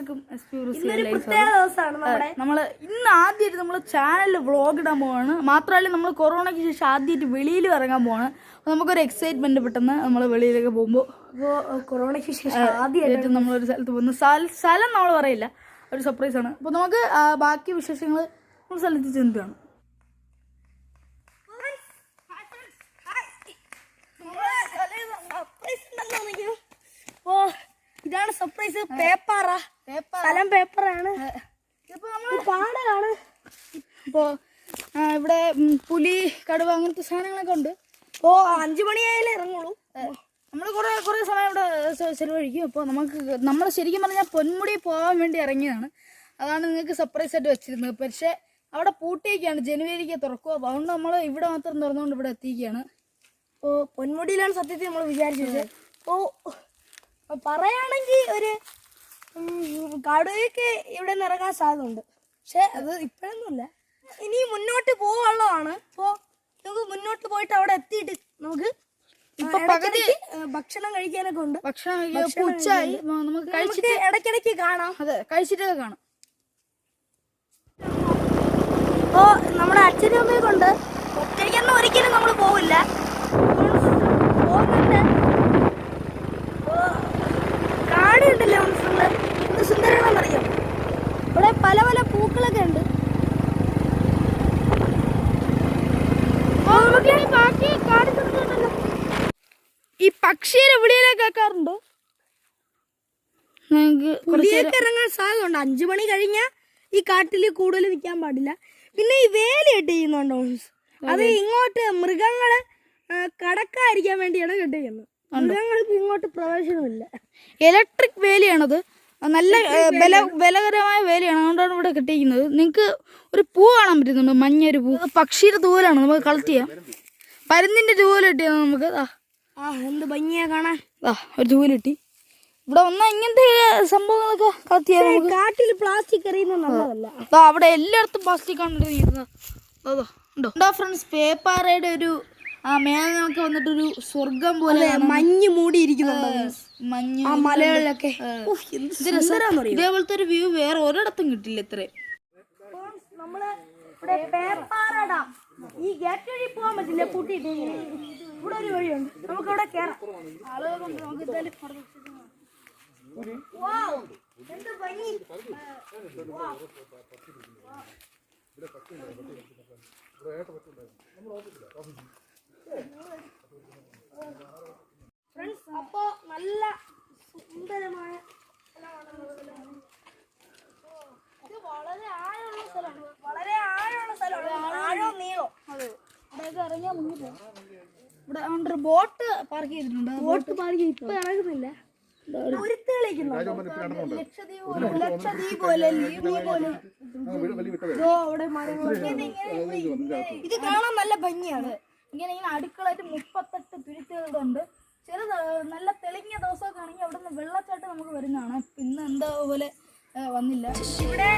എല്ലാവർക്കും നമ്മൾ ഇന്ന് ആദ്യമായിട്ട് നമ്മൾ ചാനലിൽ വ്ളോഗ് ഇടാൻ പോവാണ്. മാത്രമല്ല നമ്മൾ കൊറോണയ്ക്ക് ശേഷം ആദ്യമായിട്ട് വെളിയിൽ ഇറങ്ങാൻ പോവാണ്. അപ്പോൾ നമുക്കൊരു എക്സൈറ്റ്മെന്റ് പെട്ടെന്ന് നമ്മൾ വെളിയിലേക്ക് പോകുമ്പോൾ കൊറോണയ്ക്ക് ശേഷം ആദ്യമായിട്ട് നമ്മളൊരു സ്ഥലത്ത് പോകുന്നു. സ്ഥലം നമ്മൾ പറയില്ല, ഒരു സർപ്രൈസ് ആണ്. അപ്പോൾ നമുക്ക് ബാക്കി വിശേഷങ്ങൾ നമ്മൾ സ്ഥലത്ത് ചെന്നിട്ടാണ്. ഇതാണ് സർപ്രൈസ്. സ്ഥലം പേപ്പറാണ്. കാടാണ്. ഇപ്പോൾ ഇവിടെ പുലി, കടുവ അങ്ങനത്തെ സാധനങ്ങളൊക്കെ ഉണ്ട്. അപ്പോൾ 5 മണിയായാലേ ഇറങ്ങുള്ളൂ. നമ്മൾ കുറേ സമയം ഇവിടെ ചെലവഴിക്കും. അപ്പോൾ നമ്മൾ ശരിക്കും പറഞ്ഞാൽ പൊന്മുടി പോകാൻ വേണ്ടി ഇറങ്ങിയതാണ്. അതാണ് നിങ്ങൾക്ക് സർപ്രൈസ് ആയിട്ട് വെച്ചിരുന്നത്. പക്ഷേ അവിടെ പൂട്ടിയൊക്കെയാണ്, ജനുവരിക്ക് തുറക്കുക. അപ്പോൾ അതുകൊണ്ട് നമ്മൾ ഇവിടെ മാത്രം തുറന്നുകൊണ്ട് ഇവിടെ എത്തിക്കുകയാണ്. അപ്പോൾ പൊന്മുടിയിലാണ് സത്യത്തിൽ നമ്മൾ വിചാരിച്ചത്. അപ്പോൾ പറയുകയാണെങ്കിൽ ഒരു കടുവയ്ക്ക് ഇവിടെ നിന്ന് ഇറങ്ങാൻ സാധ്യതയുണ്ട്. പക്ഷെ അത് ഇപ്പോഴൊന്നുമില്ല, ഇനി മുന്നോട്ട് പോകാനുള്ളതാണ്. അപ്പോൾ നമുക്ക് മുന്നോട്ട് പോയിട്ട് അവിടെ എത്തിയിട്ട് നമുക്ക് ഇപ്പൊ പകുതി ഭക്ഷണം കഴിക്കാനൊക്കെ ഉണ്ട്. ഭക്ഷണം ഉച്ചയായി, നമുക്ക് കഴിച്ചിട്ട് ഇടയ്ക്കിടയ്ക്ക് കാണാം. അതെ, കഴിച്ചിട്ടൊക്കെ കാണാം. അപ്പോൾ നമ്മുടെ അച്ഛനും അമ്മയെ കൊണ്ട് ഒറ്റയ്ക്കൊന്നും ഒരിക്കലും നമ്മൾ പോവില്ല. പോകുന്നുണ്ട്. കാടുണ്ടല്ലേ എന്ത് സുന്ദരമാണെന്നറിയാം. ഇവിടെ പല പല പൂക്കളൊക്കെ ഉണ്ട്. ഈ പക്ഷിയുടെ വിളിയിലൊക്കെ കേൾക്കാറുണ്ട്. പുലിയൊക്കെ ഇറങ്ങാൻ സാധ്യതയുണ്ട്. 5 മണി കഴിഞ്ഞാൽ ഈ കാട്ടിൽ കൂടുതൽ നിൽക്കാൻ പാടില്ല. പിന്നെ ഈ വേലയിട്ട് ചെയ്യുന്നുണ്ടോ, അത് ഇങ്ങോട്ട് മൃഗങ്ങളെ കടക്കാതിരിക്കാൻ വേണ്ടിയാണ് കെട്ടിക്കുന്നത്. മൃഗങ്ങൾക്ക് ഇങ്ങോട്ട് പ്രവേശനമില്ല. ഇലക്ട്രിക് വേലിയാണത്. നല്ല ബലകരമായ വേലിയാണ്, അതുകൊണ്ടാണ് ഇവിടെ കെട്ടിയിരിക്കുന്നത്. നിങ്ങൾക്ക് ഒരു പൂ കാണാൻ പറ്റുന്നുണ്ട്, മഞ്ഞൊരു പൂ. പക്ഷിയുടെ തൂവലാണ്, നമുക്ക് കളക്ട് ചെയ്യാം. പരുന്തിന്റെ തൂവൽ കിട്ടിയത് നമുക്ക്. എന്ത് ഭംഗിയാ കാണാൻ. ഒരു തൂവൽ കിട്ടി. ഇവിടെ വന്നാൽ ഇങ്ങനത്തെ സംഭവങ്ങളൊക്കെ കളക്ട് ചെയ്യാം നമുക്ക്. കാട്ടിൽ പ്ലാസ്റ്റിക് എറിയുന്നത് നല്ലതല്ല. അവിടെ എല്ലായിടത്തും പ്ലാസ്റ്റിക് ആണ് എറിയുന്നത്. ഉണ്ടോ ഫ്രണ്ട്സ്, പേപ്പാറയുടെ ഒരു മേഘങ്ങളൊക്കെ വന്നിട്ടൊരു സ്വർഗം പോലെ മഞ്ഞ് മൂടിയിരിക്കുന്നുണ്ട്. മഞ്ഞ് മലകളിലൊക്കെ ഇതേപോലത്തെ ഒരു വ്യൂ വേറെ ഒരിടത്തും കിട്ടില്ല. ഇത്രയും നമ്മള് ഇവിടെ പേപ്പാറ ഡാം, ഈ ഗേറ്റ് വഴി പോകാൻ പറ്റില്ല, പൂട്ടിയിട്ട്. ഇവിടെ ഒരു വഴിയുണ്ട്, നമുക്ക് ഇവിടെ കയറാം. ആളുകൾ കൊണ്ട് നമുക്ക് എന്ത് ഭംഗി. ഫ്രണ്ട്സ്, അപ്പോ നല്ല സുന്ദരമായ സ്ഥലമാണ്. ഇത് വളരെ ആഴമുള്ള സ്ഥലമാണ്. വളരെ ആഴമുള്ള സ്ഥലമാണ്. ആഴവും നീളോ. അതെ, ഇവിടെയൊക്കെ ഇറങ്ങിയാൽ മുങ്ങിപ്പോ. ഇവിടെ ഒരു ബോട്ട് പാർക്ക് ചെയ്തിട്ടുണ്ട്. ബോട്ട് പാർക്ക് ഇപ്പൊ ഇറങ്ങുന്നില്ല. ലക്ഷദ്വീപ് പോലെ ഇത് കാണാൻ നല്ല ഭംഗിയാണ്. ഇങ്ങനെ അടുക്കളായിട്ട് 38 തുരുത്തുകളുണ്ട്. നല്ല തെളിഞ്ഞ ദിവസമൊക്കെ ആണെങ്കിൽ അവിടെ നിന്ന് വെള്ളച്ചാട്ടം നമുക്ക് വരുന്നതാണ്. ഇന്ന് എന്താ പോലെ വന്നില്ല. ഇവിടെ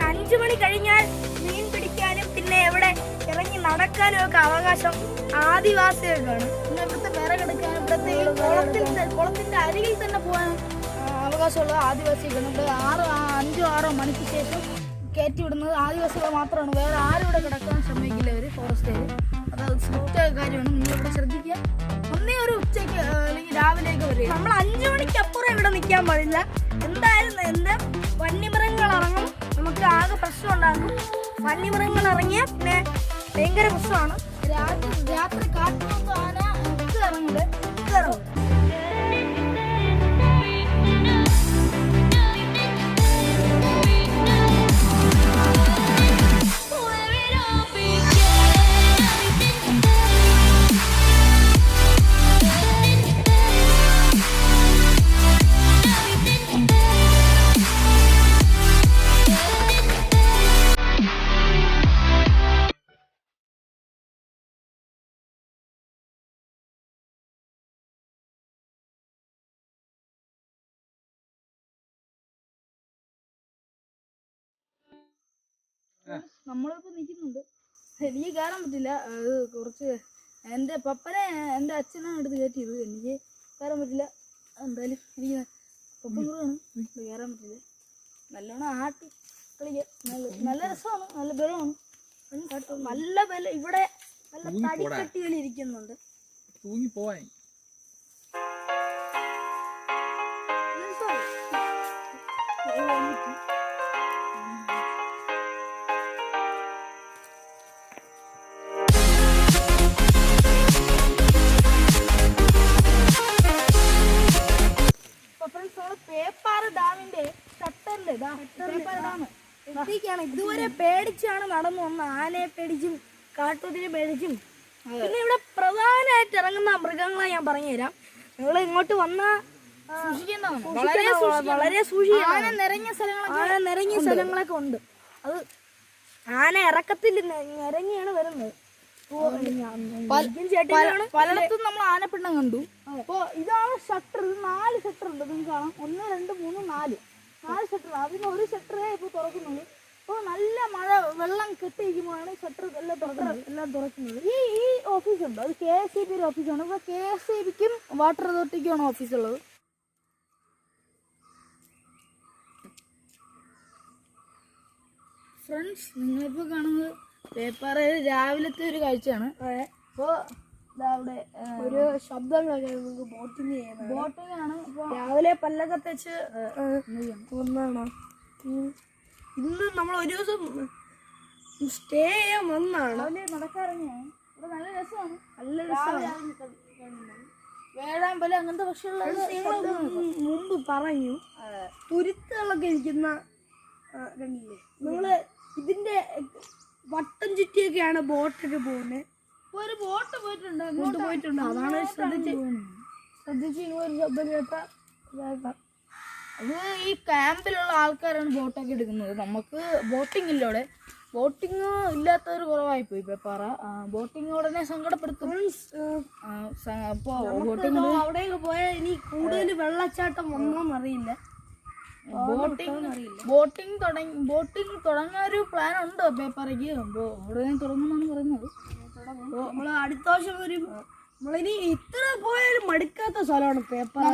5 മണി കഴിഞ്ഞാൽ മീൻ പിടിക്കാനും പിന്നെ ഇവിടെ ഇറങ്ങി നടക്കാനും ഒക്കെ അവകാശം ആദിവാസികൾക്കാണ്. പിന്നെ ഇവിടുത്തെ വിറകെടുക്കാനും ഇവിടുത്തെ കുളത്തിന്റെ അരികിൽ തന്നെ പോകാൻ അവകാശമുള്ള ആദിവാസികളാണ്. ഇവിടെ 5-6 മണിക്ക് ശേഷം കയറ്റി വിടുന്നത് ആദിവാസികൾ മാത്രമാണ്. വേറെ ആരും ഇവിടെ കിടക്കാൻ ശ്രമിക്കില്ല അവർ, ഫോറസ്റ്റുകാർ. അത് സ്ട്രിക്റ്റ് കാര്യമാണ്, നിങ്ങളിവിടെ ശ്രദ്ധിക്കുക. ഒന്നേ ഒരു ഉച്ചയ്ക്ക് അല്ലെങ്കിൽ രാവിലെയൊക്കെ വരിക. നമ്മൾ 5 മണിക്കപ്പുറം ഇവിടെ നിൽക്കാൻ പാടില്ല. എന്തായാലും വന്യമൃഗങ്ങൾ ഇറങ്ങും, നമുക്ക് ആകെ പ്രശ്നം ഉണ്ടാകും. വന്യമൃഗങ്ങൾ ഇറങ്ങിയാൽ പിന്നെ ഭയങ്കര പ്രശ്നമാണ്. രാത്രി കാട്ടുകൊണ്ട് ആന ഇറങ്ങില്ല. നമ്മളിപ്പോൾ നിൽക്കുന്നുണ്ട്. എനിക്ക് കയറാൻ പറ്റില്ല. അത് കുറച്ച് എൻ്റെ പപ്പനെ എൻ്റെ അച്ഛനാണ് എടുത്ത് കയറ്റിയത്. എനിക്ക് കയറാൻ പറ്റില്ല. എന്തായാലും എനിക്ക് കയറാൻ പറ്റില്ല. നല്ലോണം ആട്ടി കളിക്കാൻ നല്ല രസമാണ്, നല്ല ബലമാണ്. നല്ല ബലം. ഇവിടെ നല്ല തടിക്കട്ടികൾ ഇരിക്കുന്നുണ്ട്. തൂങ്ങി പോവാൻ പേപ്പാറ ഡാമിന്റെ ഷട്ടറില് പേപ്പാറ ഡാം എത്തിക്കാണ്. ഇതുവരെ പേടിച്ചാണ് നടന്നു വന്ന. ആനയെ പേടിച്ചും കാട്ടുതിരെ പേടിച്ചും. പിന്നെ ഇവിടെ പ്രധാനമായിട്ട് ഇറങ്ങുന്ന മൃഗങ്ങളെ ഞാൻ പറഞ്ഞുതരാം. നിങ്ങൾ ഇങ്ങോട്ട് വന്ന വളരെ സൂക്ഷിക്കണം. ആന നിറഞ്ഞ സ്ഥലങ്ങളൊക്കെ ഉണ്ട്. അത് ആന ഇറക്കത്തിൽ നിരങ്ങിയാണ് വരുന്നത്. പലയിടത്തും നമ്മൾ ആനപ്പിണ്ടം കണ്ടു. അപ്പൊ ഇതാണ് ഷട്ടർ. 4 ഷട്ടർ ഉണ്ട്. നിങ്ങൾക്ക് കാണാം, 1 2 3 4 ഷട്ടർ. അതിന് ഒരു ഷട്ടറേ ഇപ്പൊ തുറക്കുന്നുള്ളൂ. അപ്പോൾ നല്ല മഴ വെള്ളം കെട്ടിയിരിക്കുമ്പോഴാണ് ഷട്ടർ എല്ലാം തുറക്കുന്നത്. ഈ ഓഫീസുണ്ട്, അത് KSEB ഓഫീസാണ്. ഇപ്പൊ KSEBക്കും വാട്ടർ അതോറിറ്റിക്കുമാണ് ഓഫീസുള്ളത്. ഫ്രണ്ട്സ്, നിങ്ങളിപ്പോ കാണുന്നത് പേപ്പാറയിൽ രാവിലത്തെ ഒരു കാഴ്ചയാണ്. അപ്പോൾ അവിടെ ഒരു ശബ്ദം കേൾക്കുന്നത് ബോട്ടിങ് ആണ്. രാവിലെ പല്ലൊക്കെ തെച്ച് ഒന്നാണോ. ഇന്ന് നമ്മൾ ഒരു ദിവസം സ്റ്റേ ചെയ്യാൻ വന്നാണ്. നടക്കാറിഞ്ഞാണ്. ഇവിടെ നല്ല രസമാണ്. വേഴാമ്പല അങ്ങനത്തെ പക്ഷികളുടെ മുമ്പ് പറഞ്ഞു തുരുത്തുകളൊക്കെ ഇരിക്കുന്ന കണ്ടില്ലേ. നിങ്ങള് ഇതിന്റെ വട്ടം ചുറ്റിയൊക്കെയാണ് ബോട്ടൊക്കെ പോകുന്നത്. ഇപ്പൊ ഒരു ബോട്ട് പോയിട്ടുണ്ട്, അങ്ങോട്ട് പോയിട്ടുണ്ട്. അതാണ് ശ്രദ്ധിച്ച് ഒരു ശബ്ദം കേട്ടാ. അത് ഈ ക്യാമ്പിലുള്ള ആൾക്കാരാണ് ബോട്ടൊക്കെ എടുക്കുന്നത്. നമുക്ക് ബോട്ടിംഗ് ഇല്ല ഇവിടെ. ബോട്ടിങ് ഇല്ലാത്തവർ കുറവായിപ്പോയി പേപ്പാറ. ബോട്ടിങ് ഉടനെ സങ്കടപ്പെടുത്തും. അവിടെയൊക്കെ പോയാൽ ഇനി കൂടുതൽ വെള്ളച്ചാട്ടം വന്നോന്നറിയില്ല. ബോട്ടിംഗ് തുടങ്ങാൻ ഒരു പ്ലാൻ ഉണ്ട് പേപ്പാറയ്ക്ക്. ഉടനെ തുടങ്ങുന്നാണ് പറയുന്നത്. നമ്മൾ അടുത്ത വർഷം വരും. നമ്മളിനി ഇത്ര പോയാലും മടുക്കാത്ത സ്ഥലമാണ് പേപ്പാറ.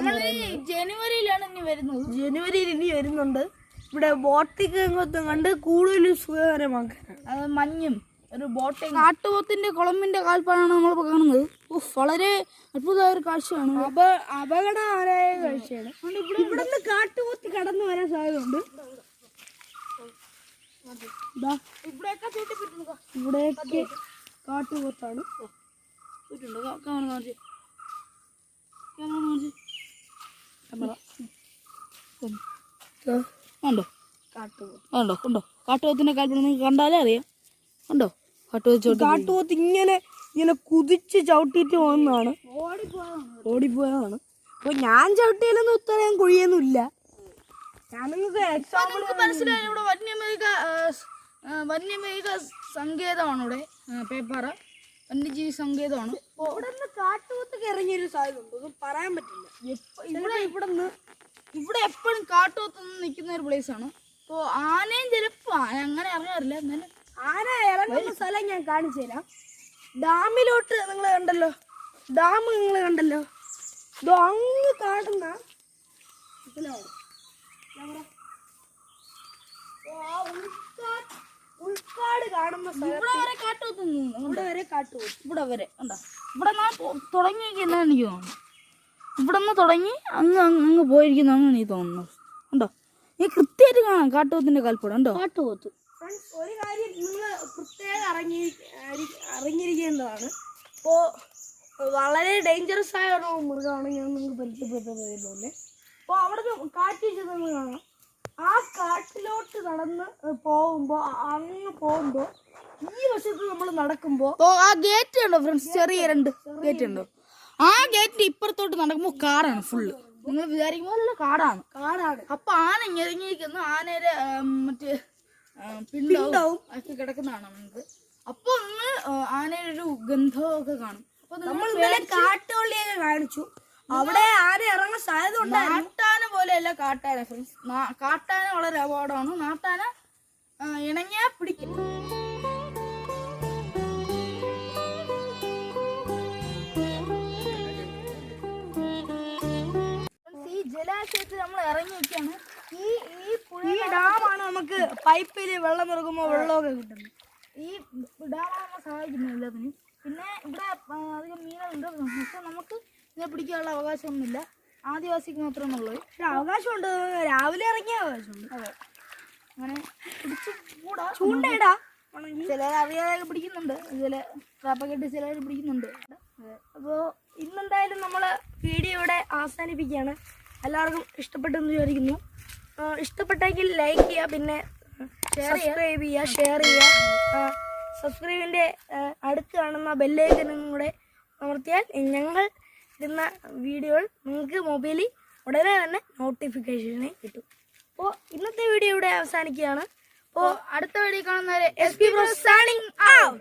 ജനുവരിയിലാണ് ഇനി വരുന്നത്. ജനുവരിയിൽ ഇനി വരുന്നുണ്ട്. ഇവിടെ ബോട്ടിംഗ് രംഗത്തും കണ്ട് കൂടുതൽ സുഖകരമാക്കാൻ. അത് മഞ്ഞും ഒരു ബോട്ടിംഗ്. കാട്ടുപോത്തിന്റെ കുളമ്പിന്റെ കാൽപ്പാടാണ് നമ്മളിപ്പോൾ കാണുന്നത്. വളരെ അത്ഭുതമായ ഒരു കാഴ്ചയാണ്. അപകടകരമായ കാഴ്ചയാണ്. ഇവിടുന്ന് കാട്ടുപോത്ത് കടന്നു വരാൻ സാധ്യതയുണ്ട്. ഇവിടെയൊക്കെ കാട്ടുപോത്താണ്. കണ്ടോ കാട്ടുപോത്തിന്റെ കാൽപ്പാട് നിങ്ങൾക്ക് കണ്ടാലേ അറിയാം. കണ്ടോ കാട്ടുപോത്ത് ഇങ്ങനെ കുതിച്ച് ചവിട്ടിയിട്ട് പോകുന്നതാണ്. ഓടിപ്പോയതാണ്. അപ്പൊ ഞാൻ ചവിട്ടിയാലൊന്നും ഇത്രയും കുഴിയൊന്നും ഇല്ല. ഞാൻ നിങ്ങൾക്ക് എക്സാമ്പിൾ മനസ്സിലായി. ഇവിടെ വന്യമൃഗ സങ്കേതമാണ്. ഇവിടെ പേപ്പാറ വന്യജീവി സങ്കേതമാണ്. ഇവിടെ നിന്ന് കാട്ടുപോത്തൊക്കെ ഇറങ്ങിയൊരു സാധ്യത ഉണ്ട്. ഒന്നും പറയാൻ പറ്റില്ല. ഇവിടെ എപ്പോഴും കാട്ടുപോത്ത് നിൽക്കുന്ന ഒരു പ്ലേസ് ആണ്. അപ്പോൾ ആനയും ചിലപ്പോൾ അങ്ങനെ ഇറങ്ങാറില്ല. എന്നാലും ആന ഇറങ്ങുന്ന സ്ഥലം ഞാൻ കാണിച്ചു തരാം. ഡാമിലോട്ട് നിങ്ങൾ കണ്ടല്ലോ. ഡാം നിങ്ങൾ കണ്ടല്ലോ. ഇതോ അങ്ങ് കാണുന്ന ഉൾക്കാട് കാണുന്ന ഇവിടെ വരെ കാട്ടുപോത്ത് ഇവിടെ വരെ കാട്ടുപോത്ത്. ഇവിടെ വരെ കണ്ടോ. ഇവിടെ തുടങ്ങിയിരിക്കുന്നതാണ് എനിക്ക് തോന്നുന്നു. ഇവിടെ നിന്ന് തുടങ്ങി അങ്ങ് പോയിരിക്കുന്നതാണ് എനിക്ക് തോന്നുന്നത്. ഉണ്ടോ, ഈ കൃത്യമായിട്ട് കാണാം കാട്ടുപോത്തിന്റെ കാൽപ്പാട്. ഉണ്ടോ കാട്ടുപോത്ത്. ഫ്രണ്ട്സ്, ഒരു കാര്യം നിങ്ങൾ പ്രത്യേകം അറിഞ്ഞിരിക്കേണ്ടതാണ്. ഇപ്പോൾ വളരെ ഡേഞ്ചറസ് ആയ ഒരു മൃഗമാണ് ഞാൻ നിങ്ങൾക്ക് പരിചയപ്പെടുത്തുന്നത്. അപ്പോൾ അവിടെ കാറ്റ് വെച്ചത് നിങ്ങൾ കാണാം. ആ കാട്ടിലോട്ട് നടന്ന് പോകുമ്പോൾ ഈ വശത്ത് നമ്മൾ നടക്കുമ്പോൾ ആ ഗേറ്റ് ഉണ്ടോ ഫ്രണ്ട്സ്, ചെറിയ 2 ഗേറ്റ് ഉണ്ടോ. ആ ഗേറ്റിന്റെ ഇപ്പുറത്തോട്ട് നടക്കുമ്പോൾ കാടാണ് ഫുള്ള്. നിങ്ങൾ വിചാരിക്കുമ്പോൾ കാടാണ്. അപ്പൊ ആന ഞെരങ്ങിയിരിക്കുന്ന ആനയുടെ മറ്റേ പിണ്ടവും ഒക്കെ കിടക്കുന്നതാണ് നിങ്ങൾക്ക്. അപ്പൊ നിങ്ങൾ ആനയുടെ ഒരു ഗന്ധമൊക്കെ കാണും. അപ്പൊ നമ്മൾ കാട്ടുപള്ളിയൊക്കെ കാണിച്ചു. അവിടെ ആന ഇറങ്ങാൻ സാധ്യത ഉണ്ട്. നാട്ടാന പോലെയല്ല കാട്ടാന ഫ്രണ്ട്സ്. കാട്ടാന വളരെ അപകടമാണ്. നാട്ടാന ഇണങ്ങിയാ പിടിക്കും. ഈ ജലാശയത്തിൽ നമ്മൾ ഇറങ്ങി നിൽക്കുകയാണ്. ഈ ഡാമാണ് നമുക്ക് പൈപ്പിൽ വെള്ളം നിറക്കുമ്പോൾ വെള്ളമൊക്കെ കിട്ടുന്നത്. ഈ ഡാമാണ് നമ്മളെ സഹായിക്കുന്നത് എല്ലാത്തിനും. പിന്നെ ഇവിടെ അധികം മീനുണ്ട്. പക്ഷെ നമുക്ക് ഇതിനെ പിടിക്കാനുള്ള അവകാശമൊന്നുമില്ല, ആദിവാസിക്ക് മാത്രമേ ഉള്ളൂ. പക്ഷെ അവകാശമുണ്ട്, രാവിലെ ഇറങ്ങിയ അവകാശമുണ്ട്. അതെ, അങ്ങനെ പിടിച്ച് കൂടാ. ചൂണ്ടയിടാ ചിലർ അറിയാതെ പിടിക്കുന്നുണ്ട്, ചില ട്രാപ്പൊക്കെ ചിലർ പിടിക്കുന്നുണ്ട്. അപ്പോൾ ഇന്നെന്തായാലും നമ്മൾ വീഡിയോ ഇവിടെ അവസാനിപ്പിക്കുകയാണ്. എല്ലാവർക്കും ഇഷ്ടപ്പെട്ടെന്ന് വിചാരിക്കുന്നു. ഇഷ്ടപ്പെട്ടെങ്കിൽ ലൈക്ക് ചെയ്യുക, പിന്നെ സബ്സ്ക്രൈബ് ചെയ്യുക, ഷെയർ ചെയ്യുക. സബ്സ്ക്രൈബിൻ്റെ അടുത്ത് കാണുന്ന ബെല്ലൈക്കനും കൂടെ അമർത്തിയാൽ ഞങ്ങൾ ഇടുന്ന വീഡിയോകൾ നിങ്ങൾക്ക് മൊബൈലിൽ ഉടനെ തന്നെ നോട്ടിഫിക്കേഷന് കിട്ടും. അപ്പോൾ ഇന്നത്തെ വീഡിയോ ഇവിടെ അവസാനിക്കുകയാണ്. അപ്പോൾ അടുത്ത വീഡിയോ കാണുന്നവരെ SP Bro signing out.